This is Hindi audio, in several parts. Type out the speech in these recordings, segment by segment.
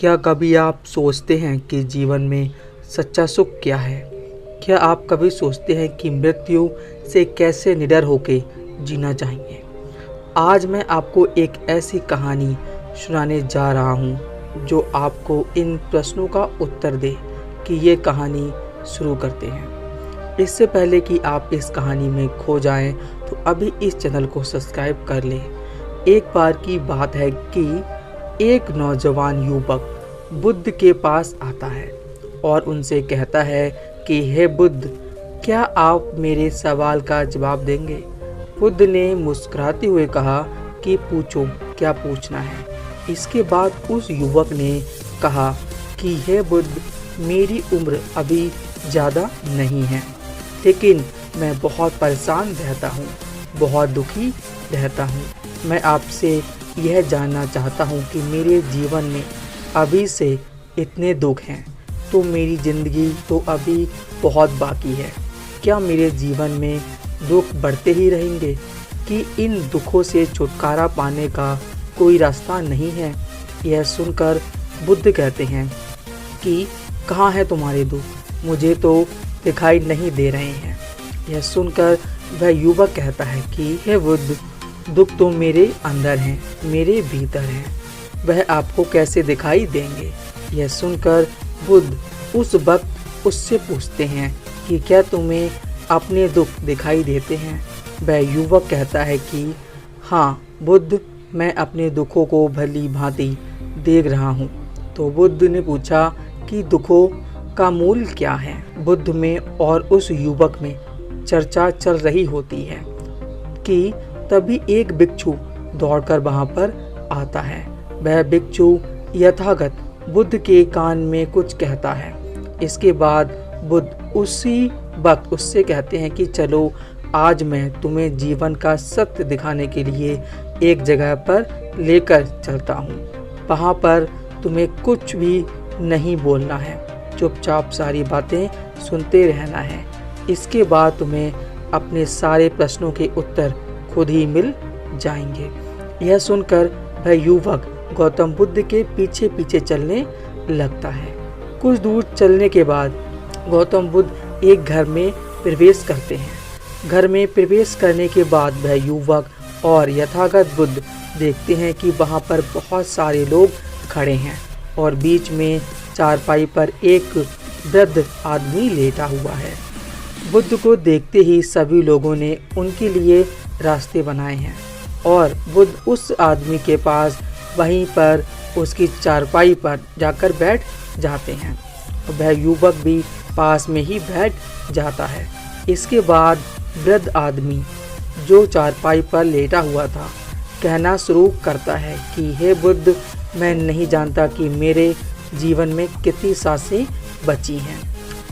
क्या कभी आप सोचते हैं कि जीवन में सच्चा सुख क्या है? क्या आप कभी सोचते हैं कि मृत्यु से कैसे निडर होकर जीना चाहिए? आज मैं आपको एक ऐसी कहानी सुनाने जा रहा हूँ जो आपको इन प्रश्नों का उत्तर दे कि ये कहानी शुरू करते हैं। इससे पहले कि आप इस कहानी में खो जाएं, तो अभी इस चैनल को सब्सक्राइब कर लें। एक बार की बात है कि एक नौजवान युवक बुद्ध के पास आता है और उनसे कहता है कि हे बुद्ध, क्या आप मेरे सवाल का जवाब देंगे? बुद्ध ने मुस्कुराते हुए कहा कि पूछो, क्या पूछना है? इसके बाद उस युवक ने कहा कि हे बुद्ध, मेरी उम्र अभी ज़्यादा नहीं है, लेकिन मैं बहुत परेशान रहता हूँ, बहुत दुखी रहता हूँ। मैं आपसे यह जानना चाहता हूँ कि मेरे जीवन में अभी से इतने दुख हैं, तो मेरी ज़िंदगी तो अभी बहुत बाकी है। क्या मेरे जीवन में दुख बढ़ते ही रहेंगे कि इन दुखों से छुटकारा पाने का कोई रास्ता नहीं है? यह सुनकर बुद्ध कहते हैं कि कहाँ है तुम्हारे दुख? मुझे तो दिखाई नहीं दे रहे हैं। यह सुनकर वह युवक कहता है कि हे बुद्ध, दुख तो मेरे अंदर हैं, मेरे भीतर हैं, वह आपको कैसे दिखाई देंगे? यह सुनकर बुद्ध उस वक्त उससे पूछते हैं कि क्या तुम्हें अपने दुख दिखाई देते हैं? वह युवक कहता है कि हाँ बुद्ध, मैं अपने दुखों को भली भांति देख रहा हूँ। तो बुद्ध ने पूछा कि दुखों का मूल क्या है? बुद्ध में और उस युवक में चर्चा चल रही होती है कि तभी एक भिक्षु दौड़कर वहां पर आता है। वह भिक्षु यथागत बुद्ध के कान में कुछ कहता है। इसके बाद बुद्ध उसी वक्त उससे कहते हैं कि चलो, आज मैं तुम्हें जीवन का सत्य दिखाने के लिए एक जगह पर लेकर चलता हूँ। वहाँ पर तुम्हें कुछ भी नहीं बोलना है, चुपचाप सारी बातें सुनते रहना है। इसके बाद तुम्हें अपने सारे प्रश्नों के उत्तर खुद ही मिल जाएंगे। यह सुनकर वह युवक गौतम बुद्ध के पीछे पीछे चलने लगता है। कुछ दूर चलने के बाद गौतम बुद्ध एक घर में प्रवेश करते हैं। घर में प्रवेश करने के बाद वह युवक और यथागत बुद्ध देखते हैं कि वहां पर बहुत सारे लोग खड़े हैं और बीच में चारपाई पर एक वृद्ध आदमी लेटा हुआ है। बुद्ध को देखते ही सभी लोगों ने उनके लिए रास्ते बनाए हैं और बुद्ध उस आदमी के पास वहीं पर उसकी चारपाई पर जाकर बैठ जाते हैं। वह युवक भी पास में ही बैठ जाता है। इसके बाद वृद्ध आदमी जो चारपाई पर लेटा हुआ था कहना शुरू करता है कि हे बुद्ध, मैं नहीं जानता कि मेरे जीवन में कितनी सांसें बची हैं।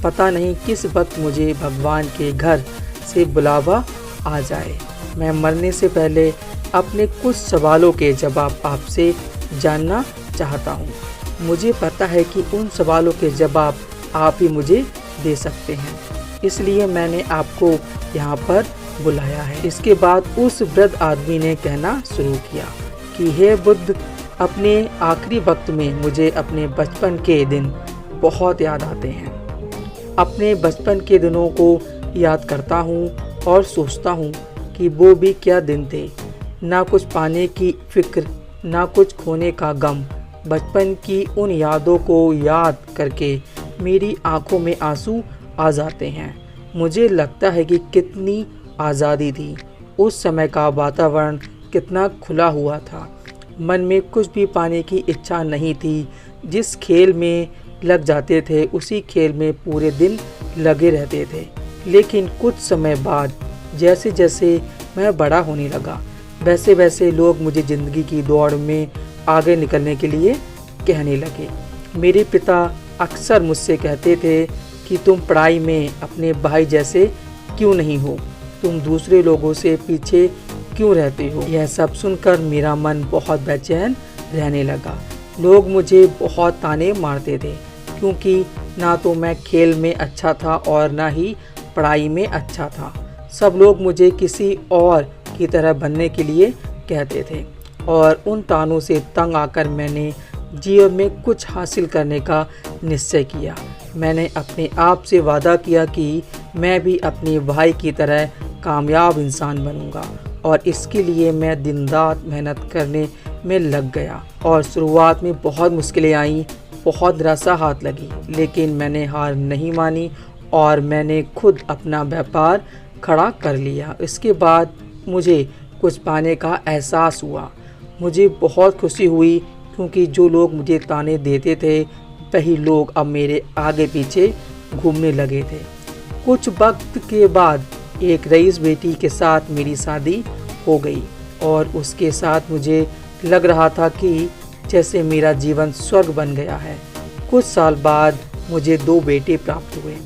पता नहीं किस वक्त मुझे भगवान के घर से बुलावा आ जाए। मैं मरने से पहले अपने कुछ सवालों के जवाब आपसे जानना चाहता हूँ। मुझे पता है कि उन सवालों के जवाब आप ही मुझे दे सकते हैं, इसलिए मैंने आपको यहाँ पर बुलाया है। इसके बाद उस वृद्ध आदमी ने कहना शुरू किया कि हे बुद्ध, अपने आखिरी वक्त में मुझे अपने बचपन के दिन बहुत याद आते हैं। अपने बचपन के दिनों को याद करता हूँ और सोचता हूँ कि वो भी क्या दिन थे। ना कुछ पाने की फिक्र, ना कुछ खोने का गम। बचपन की उन यादों को याद करके मेरी आंखों में आंसू आ जाते हैं। मुझे लगता है कि कितनी आज़ादी थी। उस समय का वातावरण कितना खुला हुआ था। मन में कुछ भी पाने की इच्छा नहीं थी। जिस खेल में लग जाते थे उसी खेल में पूरे दिन लगे रहते थे। लेकिन कुछ समय बाद जैसे जैसे मैं बड़ा होने लगा, वैसे वैसे लोग मुझे ज़िंदगी की दौड़ में आगे निकलने के लिए कहने लगे। मेरे पिता अक्सर मुझसे कहते थे कि तुम पढ़ाई में अपने भाई जैसे क्यों नहीं हो, तुम दूसरे लोगों से पीछे क्यों रहते हो। यह सब सुनकर मेरा मन बहुत बेचैन रहने लगा। लोग मुझे बहुत ताने मारते थे क्योंकि ना तो मैं खेल में अच्छा था और ना ही पढ़ाई में अच्छा था। सब लोग मुझे किसी और की तरह बनने के लिए कहते थे और उन तानों से तंग आकर मैंने जीवन में कुछ हासिल करने का निश्चय किया। मैंने अपने आप से वादा किया कि मैं भी अपने भाई की तरह कामयाब इंसान बनूंगा और इसके लिए मैं दिन रात मेहनत करने में लग गया। और शुरुआत में बहुत मुश्किलें आईं, बहुत निराशा हाथ लगी, लेकिन मैंने हार नहीं मानी और मैंने खुद अपना व्यापार खड़ा कर लिया। इसके बाद मुझे कुछ पाने का एहसास हुआ। मुझे बहुत खुशी हुई क्योंकि जो लोग मुझे ताने देते थे वही लोग अब मेरे आगे पीछे घूमने लगे थे। कुछ वक्त के बाद एक रईस बेटी के साथ मेरी शादी हो गई और उसके साथ मुझे लग रहा था कि जैसे मेरा जीवन स्वर्ग बन गया है। कुछ साल बाद मुझे 2 बेटे प्राप्त हुए।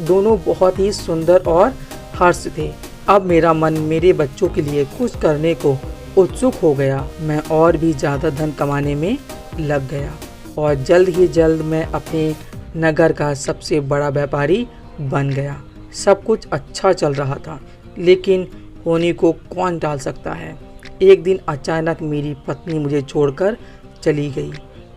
दोनों बहुत ही सुंदर और हर्ष थे। अब मेरा मन मेरे बच्चों के लिए कुछ करने को उत्सुक हो गया। मैं और भी ज़्यादा धन कमाने में लग गया और जल्द ही जल्द मैं अपने नगर का सबसे बड़ा व्यापारी बन गया। सब कुछ अच्छा चल रहा था, लेकिन होनी को कौन टाल सकता है। एक दिन अचानक मेरी पत्नी मुझे छोड़कर चली गई।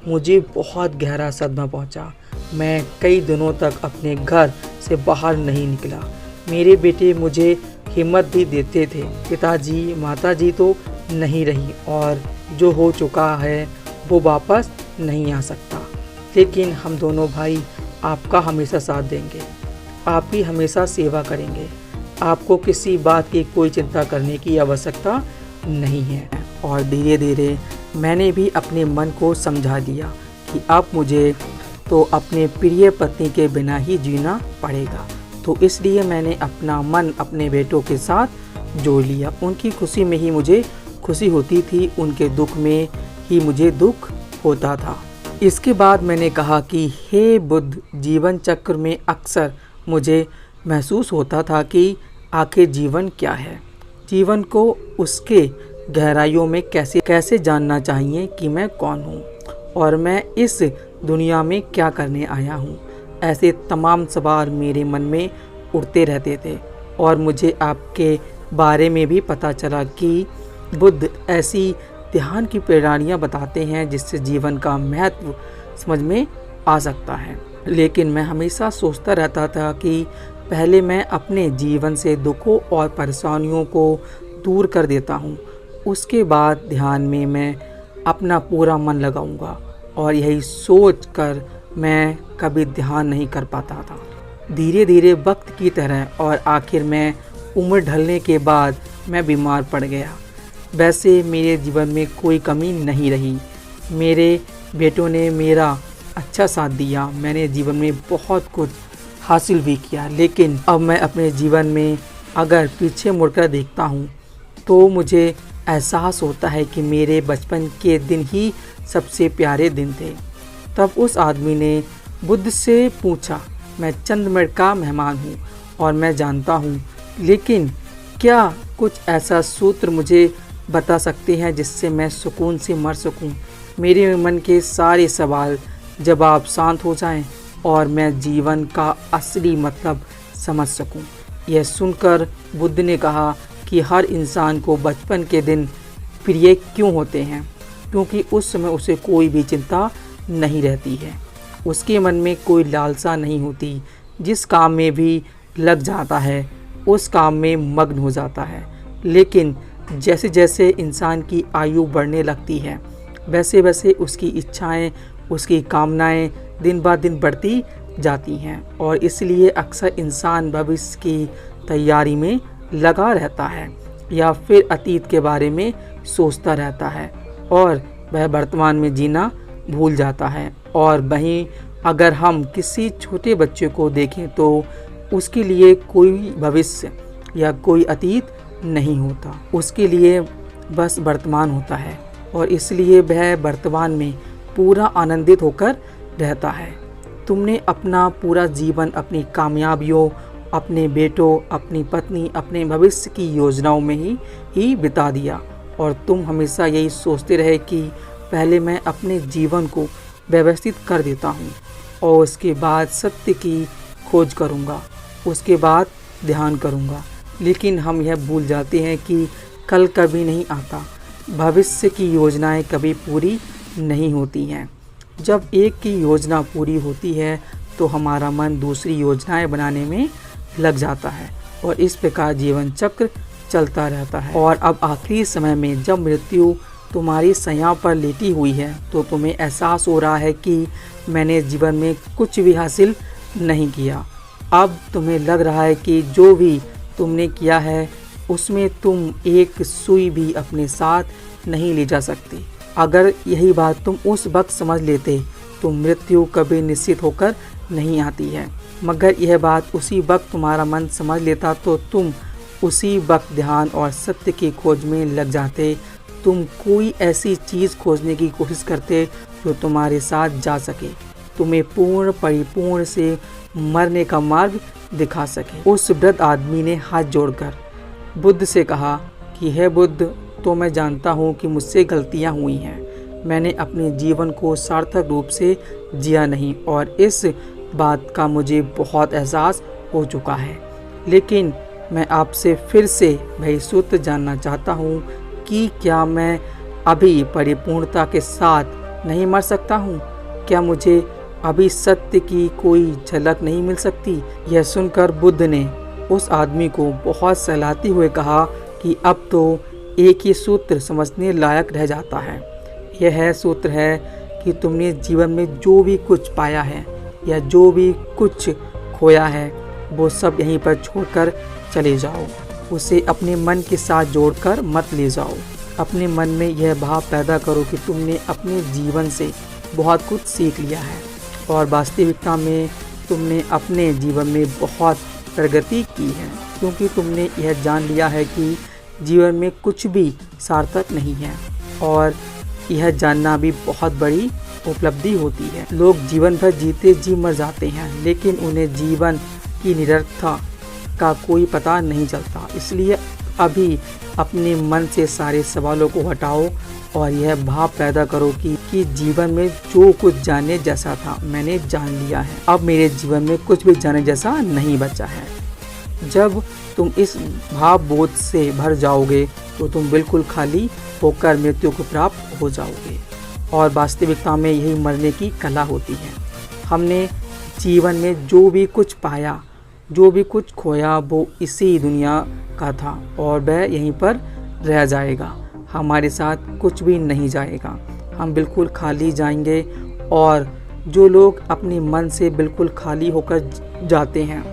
मुझे बहुत गहरा सदमा पहुंचा। मैं कई दिनों तक अपने घर से बाहर नहीं निकला। मेरे बेटे मुझे हिम्मत भी देते थे। पिताजी माताजी तो नहीं रही और जो हो चुका है वो वापस नहीं आ सकता, लेकिन हम दोनों भाई आपका हमेशा साथ देंगे। आप ही हमेशा सेवा करेंगे। आपको किसी बात की कोई चिंता करने की आवश्यकता नहीं है। और धीरे धीरे मैंने भी अपने मन को समझा दिया कि अब मुझे तो अपने प्रिय पत्नी के बिना ही जीना पड़ेगा। तो इसलिए मैंने अपना मन अपने बेटों के साथ जोड़ लिया। उनकी खुशी में ही मुझे खुशी होती थी, उनके दुख में ही मुझे दुख होता था। इसके बाद मैंने कहा कि हे बुद्ध, जीवन चक्र में अक्सर मुझे महसूस होता था कि आखिर जीवन क्या है। जीवन को उसके गहराइयों में कैसे जानना चाहिए कि मैं कौन हूँ और मैं इस दुनिया में क्या करने आया हूँ। ऐसे तमाम सवाल मेरे मन में उड़ते रहते थे और मुझे आपके बारे में भी पता चला कि बुद्ध ऐसी ध्यान की प्रणालियाँ बताते हैं जिससे जीवन का महत्व समझ में आ सकता है। लेकिन मैं हमेशा सोचता रहता था कि पहले मैं अपने जीवन से दुखों और परेशानियों को दूर कर देता हूँ, उसके बाद ध्यान में मैं अपना पूरा मन लगाऊंगा। और यही सोच कर मैं कभी ध्यान नहीं कर पाता था। धीरे धीरे वक्त की तरह और आखिर में उम्र ढलने के बाद मैं बीमार पड़ गया। वैसे मेरे जीवन में कोई कमी नहीं रही। मेरे बेटों ने मेरा अच्छा साथ दिया। मैंने जीवन में बहुत कुछ हासिल भी किया, लेकिन अब मैं अपने जीवन में अगर पीछे मुड़कर देखता हूँ तो मुझे एहसास होता है कि मेरे बचपन के दिन ही सबसे प्यारे दिन थे। तब उस आदमी ने बुद्ध से पूछा, मैं चंद मिनट का मेहमान हूँ और मैं जानता हूँ, लेकिन क्या कुछ ऐसा सूत्र मुझे बता सकते हैं जिससे मैं सुकून से मर सकूं? मेरे मन के सारे सवाल जवाब शांत हो जाएं और मैं जीवन का असली मतलब समझ सकूं। यह सुनकर बुद्ध ने कहा कि हर इंसान को बचपन के दिन प्रिय क्यों होते हैं? क्योंकि उस समय उसे कोई भी चिंता नहीं रहती है, उसके मन में कोई लालसा नहीं होती। जिस काम में भी लग जाता है उस काम में मग्न हो जाता है। लेकिन जैसे जैसे इंसान की आयु बढ़ने लगती है वैसे वैसे उसकी इच्छाएं, उसकी कामनाएं दिन ब दिन बढ़ती जाती हैं और इसलिए अक्सर इंसान भविष्य की तैयारी में लगा रहता है या फिर अतीत के बारे में सोचता रहता है और वह वर्तमान में जीना भूल जाता है। और वहीं अगर हम किसी छोटे बच्चे को देखें तो उसके लिए कोई भविष्य या कोई अतीत नहीं होता, उसके लिए बस वर्तमान होता है और इसलिए वह वर्तमान में पूरा आनंदित होकर रहता है। तुमने अपना पूरा जीवन अपनी कामयाबियों, अपने बेटों, अपनी पत्नी, अपने भविष्य की योजनाओं में ही बिता दिया और तुम हमेशा यही सोचते रहे कि पहले मैं अपने जीवन को व्यवस्थित कर देता हूँ और उसके बाद सत्य की खोज करूँगा, उसके बाद ध्यान करूँगा। लेकिन हम यह भूल जाते हैं कि कल कभी नहीं आता, भविष्य की योजनाएं कभी पूरी नहीं होती हैं। जब एक की योजना पूरी होती है तो हमारा मन दूसरी योजनाएं बनाने में लग जाता है और इस प्रकार जीवन चक्र चलता रहता है। और अब आखिरी समय में जब मृत्यु तुम्हारी सैया पर लेटी हुई है तो तुम्हें एहसास हो रहा है कि मैंने जीवन में कुछ भी हासिल नहीं किया। अब तुम्हें लग रहा है कि जो भी तुमने किया है उसमें तुम एक सुई भी अपने साथ नहीं ले जा सकती। अगर यही बात तुम उस वक्त समझ लेते तो मृत्यु कभी निश्चित होकर नहीं आती है, मगर यह बात उसी वक्त तुम्हारा मन समझ लेता तो तुम उसी वक्त ध्यान और सत्य की खोज में लग जाते। तुम कोई ऐसी चीज़ खोजने की कोशिश करते जो तुम्हारे साथ जा सके, तुम्हें पूर्ण परिपूर्ण से मरने का मार्ग दिखा सके। उस वृद्ध आदमी ने हाथ जोड़कर बुद्ध से कहा कि हे बुद्ध, तो मैं जानता हूँ कि मुझसे गलतियाँ हुई हैं। मैंने अपने जीवन को सार्थक रूप से जिया नहीं और इस बात का मुझे बहुत एहसास हो चुका है। लेकिन मैं आपसे फिर से वही सूत्र जानना चाहता हूँ कि क्या मैं अभी परिपूर्णता के साथ नहीं मर सकता हूँ? क्या मुझे अभी सत्य की कोई झलक नहीं मिल सकती? यह सुनकर बुद्ध ने उस आदमी को बहुत सहलाते हुए कहा कि अब तो एक ही सूत्र समझने लायक रह जाता है। यह सूत्र है कि तुमने जीवन में जो भी कुछ पाया है या जो भी कुछ खोया है वो सब यहीं पर छोड़कर चले जाओ। उसे अपने मन के साथ जोड़कर मत ले जाओ। अपने मन में यह भाव पैदा करो कि तुमने अपने जीवन से बहुत कुछ सीख लिया है और वास्तविकता में तुमने अपने जीवन में बहुत प्रगति की है, क्योंकि तुमने यह जान लिया है कि जीवन में कुछ भी सार्थक नहीं है और यह जानना भी बहुत बड़ी उपलब्धि होती है। लोग जीवन भर जीते जी मर जाते हैं, लेकिन उन्हें जीवन की निरर्थकता का कोई पता नहीं चलता। इसलिए अभी अपने मन से सारे सवालों को हटाओ और यह भाव पैदा करो कि जीवन में जो कुछ जाने जैसा था मैंने जान लिया है। अब मेरे जीवन में कुछ भी जाने जैसा नहीं बचा है। जब तुम इस भाव बोध से भर जाओगे तो तुम बिल्कुल खाली होकर मृत्यु को प्राप्त हो जाओगे। और वास्तविकता में यही मरने की कला होती है। हमने जीवन में जो भी कुछ पाया, जो भी कुछ खोया, वो इसी दुनिया का था और वह यहीं पर रह जाएगा। हमारे साथ कुछ भी नहीं जाएगा। हम बिल्कुल खाली जाएंगे। और जो लोग अपने मन से बिल्कुल खाली होकर जाते हैं,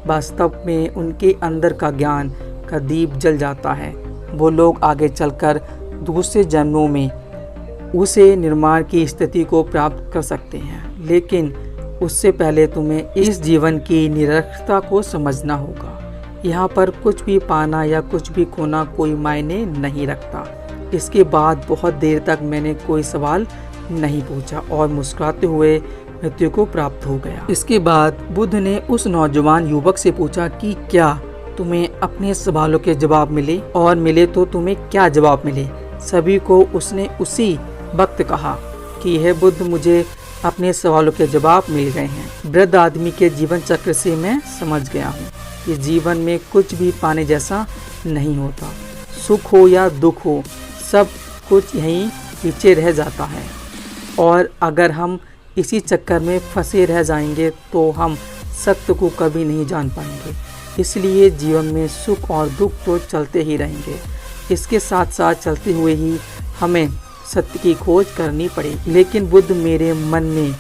वास्तव में उनके अंदर का ज्ञान का दीप जल जाता है। वो लोग आगे चलकर दूसरे जन्मों में उसे निर्माण की स्थिति को प्राप्त कर सकते हैं। लेकिन उससे पहले तुम्हें इस जीवन की निरर्थकता को समझना होगा। यहाँ पर कुछ भी पाना या कुछ भी खोना कोई मायने नहीं रखता। इसके बाद बहुत देर तक मैंने कोई सवाल नहीं पूछा और मुस्कुराते हुए मृत्यु को प्राप्त हो गया। इसके बाद बुद्ध ने उस नौजवान युवक से पूछा कि क्या तुम्हें अपने सवालों के जवाब मिले, और मिले तो तुम्हें क्या जवाब मिले? सभी को उसने उसी वक्त कहा कि हे बुद्ध, मुझे अपने सवालों के जवाब मिल गए हैं। वृद्ध आदमी के जीवन चक्र से मैं समझ गया हूँ कि जीवन में कुछ भी पाने जैसा नहीं होता। सुख हो या दुख हो, सब कुछ यहीं पीछे रह जाता है। और अगर हम इसी चक्कर में फंसे रह जाएंगे तो हम सत्य को कभी नहीं जान पाएंगे। इसलिए जीवन में सुख और दुख तो चलते ही रहेंगे। इसके साथ साथ चलते हुए ही हमें सत्य की खोज करनी पड़ेगी। लेकिन बुद्ध, मेरे मन में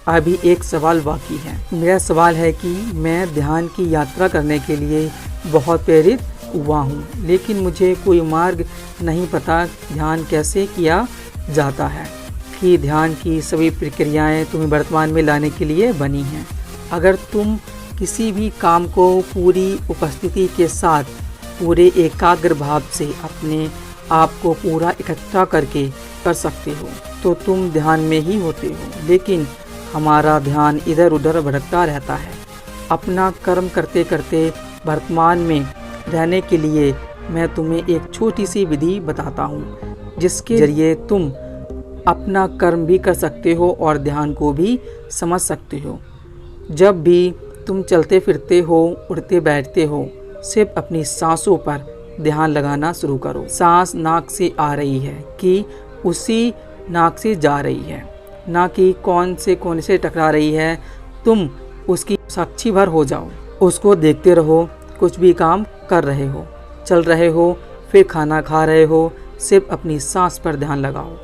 अभी एक सवाल बाकी है। मेरा सवाल है कि मैं ध्यान की यात्रा करने के लिए बहुत प्रेरित हुआ हूँ, लेकिन मुझे कोई मार्ग नहीं पता ध्यान कैसे किया जाता है। कि ध्यान की सभी प्रक्रियाएं तुम्हें वर्तमान में लाने के लिए बनी हैं। अगर तुम किसी भी काम को पूरी उपस्थिति के साथ पूरे एकाग्र भाव से अपने आप को पूरा इकट्ठा करके कर सकते हो तो तुम ध्यान में ही होते हो। लेकिन हमारा ध्यान इधर उधर भटकता रहता है। अपना कर्म करते करते वर्तमान में रहने के लिए मैं तुम्हें एक छोटी सी विधि बताता हूँ, जिसके जरिए तुम अपना कर्म भी कर सकते हो और ध्यान को भी समझ सकते हो। जब भी तुम चलते फिरते हो, उठते बैठते हो, सिर्फ अपनी सांसों पर ध्यान लगाना शुरू करो। सांस नाक से आ रही है कि उसी नाक से जा रही है। ना कि कौन से टकरा रही है। तुम उसकी साक्षी भर हो जाओ, उसको देखते रहो। कुछ भी काम कर रहे हो, चल रहे हो, फिर खाना खा रहे हो, सिर्फ अपनी सांस पर ध्यान लगाओ।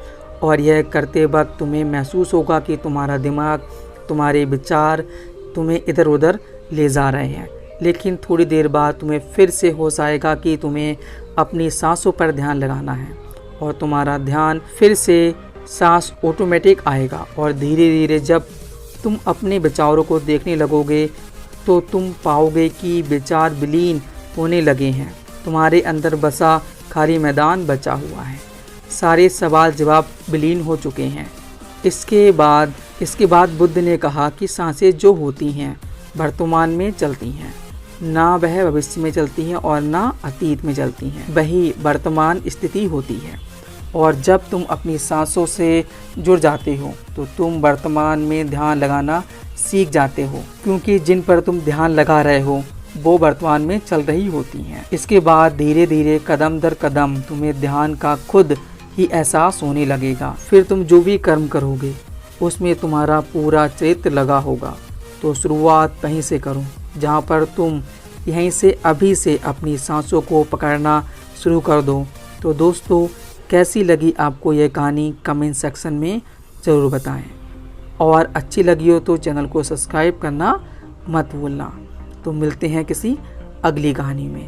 और यह करते वक्त तुम्हें महसूस होगा कि तुम्हारा दिमाग, तुम्हारे विचार तुम्हें इधर उधर ले जा रहे हैं। लेकिन थोड़ी देर बाद तुम्हें फिर से होश आएगा कि तुम्हें अपनी सांसों पर ध्यान लगाना है, और तुम्हारा ध्यान फिर से सांस ऑटोमेटिक आएगा। और धीरे धीरे जब तुम अपने विचारों को देखने लगोगे तो तुम पाओगे कि विचार विलीन होने लगे हैं। तुम्हारे अंदर बसा खाली मैदान बचा हुआ है। सारे सवाल जवाब विलीन हो चुके हैं। इसके बाद बुद्ध ने कहा कि सांसें जो होती हैं वर्तमान में चलती हैं, ना वह भविष्य में चलती हैं और ना अतीत में चलती हैं, वही वर्तमान स्थिति होती है। और जब तुम अपनी सांसों से जुड़ जाते हो तो तुम वर्तमान में ध्यान लगाना सीख जाते हो, क्योंकि जिन पर तुम ध्यान लगा रहे हो वो वर्तमान में चल रही होती हैं। इसके बाद धीरे धीरे कदम दर कदम तुम्हें ध्यान का खुद ही एहसास होने लगेगा। फिर तुम जो भी कर्म करोगे उसमें तुम्हारा पूरा चरित्र लगा होगा। तो शुरुआत वहीं से करो जहाँ पर तुम यहीं से अभी से अपनी सांसों को पकड़ना शुरू कर दो। तो दोस्तों, कैसी लगी आपको यह कहानी कमेंट सेक्शन में ज़रूर बताएं, और अच्छी लगी हो तो चैनल को सब्सक्राइब करना मत भूलना। तो मिलते हैं किसी अगली कहानी में।